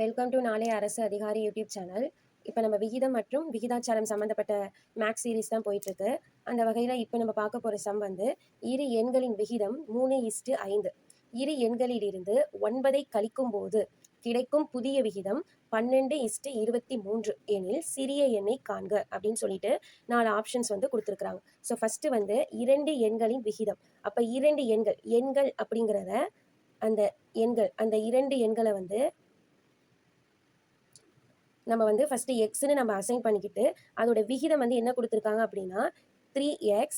Welcome to நாளைய அரசு அதிகாரி யூடியூப் சேனல். இப்போ நம்ம விகிதம் மற்றும் விகிதாச்சாரம் சம்மந்தப்பட்ட மேக்ஸ் சீரிஸ் தான் போயிட்டுருக்கு. அந்த வகையில் இப்போ நம்ம பார்க்க போகிற சம் வந்து இரு எண்களின் விகிதம் 3:5. இரு எண்களிலிருந்து 9 கழிக்கும் போது கிடைக்கும் புதிய விகிதம் 12:23 எனில் சிறிய எண்ணை காண்க அப்படின்னு சொல்லிட்டு 4 ஆப்ஷன்ஸ் வந்து கொடுத்துருக்குறாங்க. ஸோ ஃபஸ்ட்டு வந்து இரண்டு எண்களின் விகிதம். அப்போ இரண்டு எண்கள் அப்படிங்கிறத அந்த இரண்டு எண்களை வந்து நம்ம வந்து ஃபஸ்ட்டு எக்ஸ்ன்னு நம்ம அசைன் பண்ணிக்கிட்டு அதோட விகிதம் வந்து என்ன கொடுத்துருக்காங்க அப்படின்னா 3x,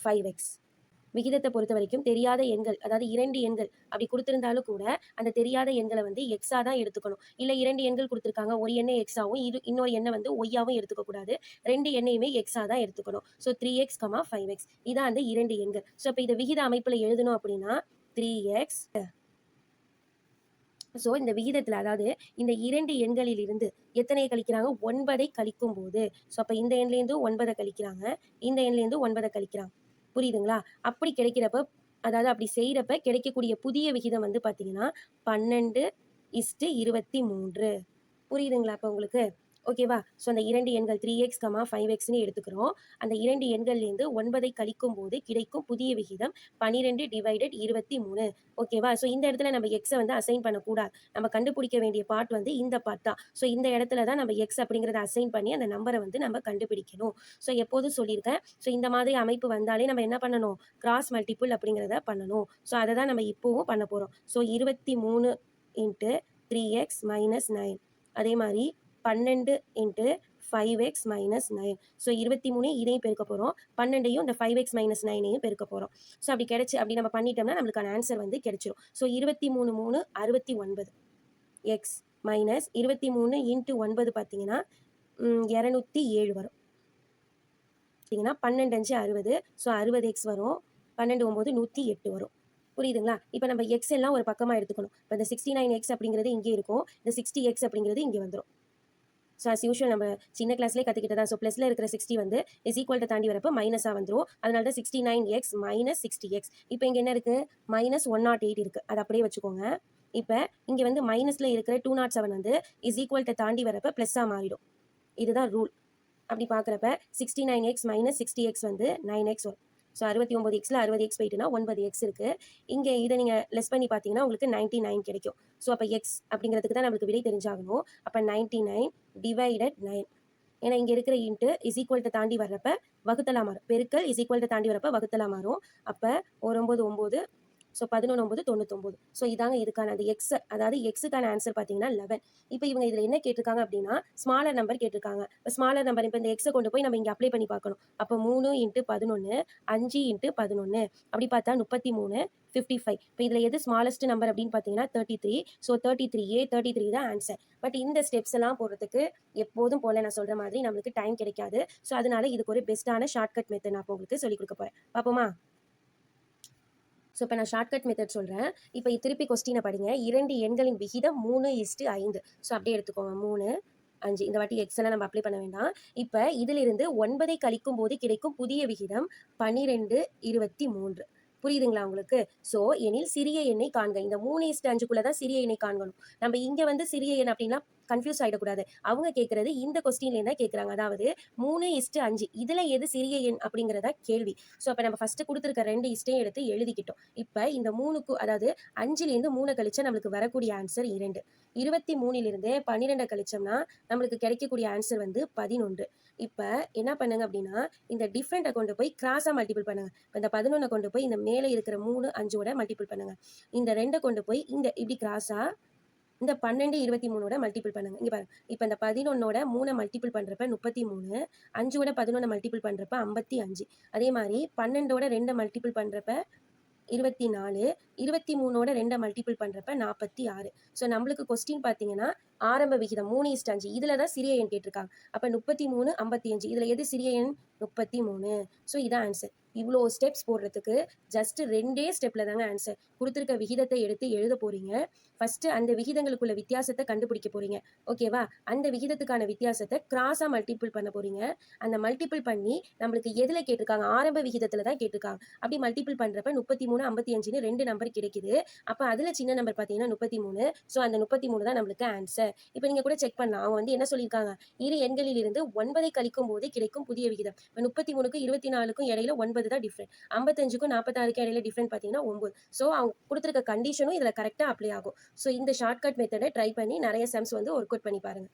5x. விகிதத்தை பொறுத்த வரைக்கும் தெரியாத எண்கள், அதாவது இரண்டு எண்கள் அப்படி கொடுத்துருந்தாலும் கூட அந்த தெரியாத எண்களை வந்து எக்ஸாக தான் எடுத்துக்கணும். இல்லை இரண்டு எண்கள் கொடுத்துருக்காங்க, ஒரு எண்ணை எக்ஸாகவும் இன்னொரு எண்ணை வந்து ஒய்யாவும் எடுத்துக்கக்கூடாது. ரெண்டு எண்ணையுமே எக்ஸாக தான் எடுத்துக்கணும். ஸோ 3x, 5x இதான் அந்த இரண்டு எண்கள். ஸோ இப்போ இதை விகித அமைப்பில் எழுதணும் அப்படின்னா 3x. ஸோ இந்த விகிதத்தில், அதாவது இந்த இரண்டு எண்களில் இருந்து எத்தனையை கழிக்கிறாங்க? 9 கழிக்கும் போது. ஸோ அப்போ இந்த எண்லேருந்து 9 கழிக்கிறாங்க, இந்த எண்லேருந்து 9 கழிக்கிறாங்க. புரியுதுங்களா? அப்படி கிடைக்கிறப்ப, அதாவது அப்படி செய்கிறப்ப கிடைக்கக்கூடிய புதிய விகிதம் வந்து பார்த்தீங்கன்னா 12:23. புரியுதுங்களா இப்போ உங்களுக்கு? ஓகேவா? ஸோ அந்த இரண்டு எண்கள் 3x, 5xன்னு எடுத்துக்கிறோம். அந்த இரண்டு எண்கள்லேருந்து 9 கழிக்கும் போது கிடைக்கும் புதிய விகிதம் 12/23. ஓகேவா? ஸோ இந்த இடத்துல நம்ம எக்ஸை வந்து அசைன் பண்ணக்கூடாது. நம்ம கண்டுபிடிக்க வேண்டிய பார்ட் வந்து இந்த பார்ட் தான். ஸோ இந்த இடத்துல தான் நம்ம எக்ஸ் அப்படிங்கிறத அசைன் பண்ணி அந்த நம்பரை வந்து நம்ம கண்டுபிடிக்கணும். ஸோ எப்போதும் சொல்லியிருக்கேன், ஸோ இந்த மாதிரி அமைப்பு வந்தாலே நம்ம என்ன பண்ணணும்? கிராஸ் மல்டிபிள் அப்படிங்கிறத பண்ணணும். ஸோ அதை தான் நம்ம இப்போவும் பண்ண போகிறோம். So 23 × 3x - 9. அதே மாதிரி 12 × 5x - 9. ஸோ 23 இதையும் பெருக்க போகிறோம், 12ஐயும் இந்த 5x - 9ஐயும் பெருக்க போகிறோம். ஸோ அப்படி நம்ம பண்ணிட்டோம்னா நம்மளுக்கான ஆன்சர் வந்து கிடைச்சிரும். ஸோ 23 3 69 எக்ஸ் மைனஸ் 23 × 9 பார்த்தீங்கன்னா 207 வரும். பார்த்தீங்கன்னா 12 5 60. ஸோ 60x வரும், 12 9 108 வரும். புரியுதுங்களா? இப்போ நம்ம எக்ஸ் எல்லாம் ஒரு பக்கமாக எடுத்துக்கணும். இப்போ இந்த 69x அப்படிங்கிறது இங்கே இருக்கும், இந்த 60x அப்படிங்கிறது இங்கே வந்துடும். ஸோ அஸ் யூஷுவல் நம்ம சின்ன கிளாஸ்லேயே கற்றுக்கிட்டதா. ஸோ ப்ளஸில் இருக்கிற 60 வந்து = தாண்டி வரப்போ மைனஸாக வந்துடும். அதனால தான் 69x - 60x. இப்போ இங்கே என்ன இருக்குது? -108 இருக்குது. அது அப்படியே வச்சுக்கோங்க. இப்போ இங்கே வந்து மைனஸில் இருக்கிற 207 வந்து = தாண்டி வரப்போ ப்ளஸ்ஸாக மாறிடும். இதுதான் ரூல். அப்படி பார்க்குறப்ப 69x - 60x வந்து 9x வரும். ஸோ 69xல 60x போயிட்டுனா 9x இருக்குது. இங்கே இதை நீங்கள் லெஸ் பண்ணி பார்த்தீங்கன்னா உங்களுக்கு 99 கிடைக்கும். ஸோ அப்போ எக்ஸ் அப்படிங்கிறதுக்கு தான் நம்மளுக்கு விடை தெரிஞ்சாகணும். அப்போ 99 / 9. ஏன்னா இங்கே இருக்கிற இன்ட்டு = தாண்டி வர்றப்ப வகுத்தலா மாறும். பெருக்கல் = தாண்டி வரப்போ வகுத்தலா மாறும். அப்போ 9 9. ஸோ 11 9 99. ஸோ இதாங்க இதுக்கான அந்த எக்ஸ், அதாவது எக்ஸுக்கான ஆன்சர் பார்த்தீங்கன்னா 11. இப்போ இவங்க இதில் என்ன கேட்டிருக்காங்க அப்படின்னா ஸ்மாலர் நம்பர் கேட்டிருக்காங்க. இப்போ ஸ்மாலர் நம்பர், இப்போ இந்த எக்ஸை கொண்டு போய் நம்ம இங்கே அப்ளை பண்ணி பார்க்கணும். அப்போ 3 × 11, 5 × 11 அப்படி பார்த்தா 33 55. இப்போ இதில் எது ஸ்மாலஸ்ட் நம்பர் அப்படின்னு பார்த்தீங்கன்னா 33. ஸோ 33 தான் ஆன்சர். பட் இந்த ஸ்டெப்ஸ் எல்லாம் போடுறதுக்கு எப்போதும் போல் நான் சொல்கிற மாதிரி நம்மளுக்கு டைம் கிடைக்காது. ஸோ அதனால இதுக்கு ஒரு பெஸ்ட்டான ஷார்ட்கட் மெத்தட் நான் உங்களுக்கு சொல்லிக் கொடுக்க போகிறேன். பார்ப்போமா? ஸோ இப்போ நான் ஷார்ட்கட் மெத்தட் சொல்கிறேன். இப்போ திருப்பி கொஸ்டினை படிங்க. இரண்டு எண்களின் விகிதம் 3:5. ஸோ அப்படியே எடுத்துக்கோங்க. 3 5. இந்த வாட்டி எக்ஸ் எல்லாம் நம்ம அப்ளை பண்ண வேண்டாம். இப்போ இதிலிருந்து 9 கழிக்கும் போது கிடைக்கும் புதிய விகிதம் 12/23. புரியுதுங்களா உங்களுக்கு? ஸோ எனில் சிறிய எண்ணை காண்க. இந்த 3:5 தான் சிறிய எண்ணை காண்கணும். நம்ம இங்கே வந்து சிறிய எண் அப்படின்னா கன்ஃபியூஸ் ஆகிடக்கூடாது. அவங்க கேட்குறது இந்த கொஸ்டின்லேருந்து தான் கேட்குறாங்க. அதாவது 3:5 இதில் எது சிறிய எண் அப்படிங்கிறதா கேள்வி. ஸோ அப்போ நம்ம ஃபஸ்ட்டு கொடுத்துருக்க 2 இஸ்டையும் எடுத்து எழுதிக்கிட்டோம். இப்போ இந்த 3க்கு, அதாவது 5லேருந்து 3 கழிச்சா நம்மளுக்கு வரக்கூடிய ஆன்சர் 2. 23லிருந்து 12 கழிச்சோம்னா நம்மளுக்கு கிடைக்கக்கூடிய ஆன்சர் வந்து 11. இப்போ என்ன பண்ணுங்க அப்படின்னா இந்த டிஃப்ரெண்ட்டை கொண்டு போய் கிராஸாக மல்டிபிள் பண்ணுங்க. இப்போ இந்த 11 கொண்டு போய் இந்த மேலே இருக்கிற 3 5ஓட மல்டிபிள் பண்ணுங்க. இந்த 2 கொண்டு போய் இந்த இப்படி கிராஸாக இந்த 12 23ஓட மல்டிபிள் பண்ணுங்க. இங்கே பாருங்க. இப்போ இந்த 11ஓட 3 மல்டிபிள் பண்ணுறப்ப 33, 5ஓட 11 மல்டிபிள் பண்ணுறப்ப 55. அதே மாதிரி 12ஓட 2 மல்டிபிள் பண்ணுறப்ப 24, 23ஓட 2 மல்டிபிள் பண்ணுறப்ப 46. ஸோ நம்மளுக்கு கொஸ்டின் பார்த்தீங்கன்னா ஆரம்ப விகிதம் 3:5 இதில் தான் சிறிய எண் கேட்டிருக்காங்க. அப்போ 33, 55 இதில் எது சிறிய எண்? 33. ஸோ இதான் ஆன்சர். இவ்வளோ ஸ்டெப்ஸ் போடுறதுக்கு ஜஸ்ட் 2 ஸ்டெப்பில் தாங்க ஆன்சர். கொடுத்துருக்க விகிதத்தை எடுத்து எழுத போகிறீங்க. ஃபஸ்ட்டு அந்த விகிதங்களுக்குள்ள வித்தியாசத்தை கண்டுபிடிக்க போகிறீங்க. ஓகேவா? அந்த விகிதத்துக்கான வித்தியாசத்தை கிராஸாக மல்டிபிள் பண்ண போகிறீங்க. அந்த மல்டிபிள் பண்ணி நம்மளுக்கு எதில் கேட்டிருக்காங்க? ஆரம்ப விகிதத்தில் தான் கேட்டிருக்காங்க. அப்படி மல்டிபிள் பண்ணுறப்ப 33, 55ன்னு 2 நம்பர் கிடைக்குது. அப்போ அதில் சின்ன நம்பர் பார்த்தீங்கன்னா 33. ஸோ அந்த 33 தான் நம்மளுக்கு ஆன்சர். இப்போ நீங்கள் கூட செக் பண்ணலாம். அவங்க வந்து என்ன சொல்லியிருக்காங்க? இரு எண்களில் இருந்து 9 கழிக்கும் போது கிடைக்கும் புதிய விகிதம். இப்போ 33க்கும் 24க்கும் இடையில 9 தான் டிஃப்ரெண்ட். 55க்கும் 46க்கும் இடையில டிஃப்ரெண்ட் பார்த்தீங்கன்னா 9. ஸோ அவங்க கொடுத்துருக்க கண்டிஷனும் இதில் கரெக்டாக அப்ளை ஆகும். ஸோ இந்த ஷார்ட்கட் மெத்தடை ட்ரை பண்ணி நிறைய சம்ஸ் வந்து ஒர்க் அவுட் பண்ணி பாருங்கள்.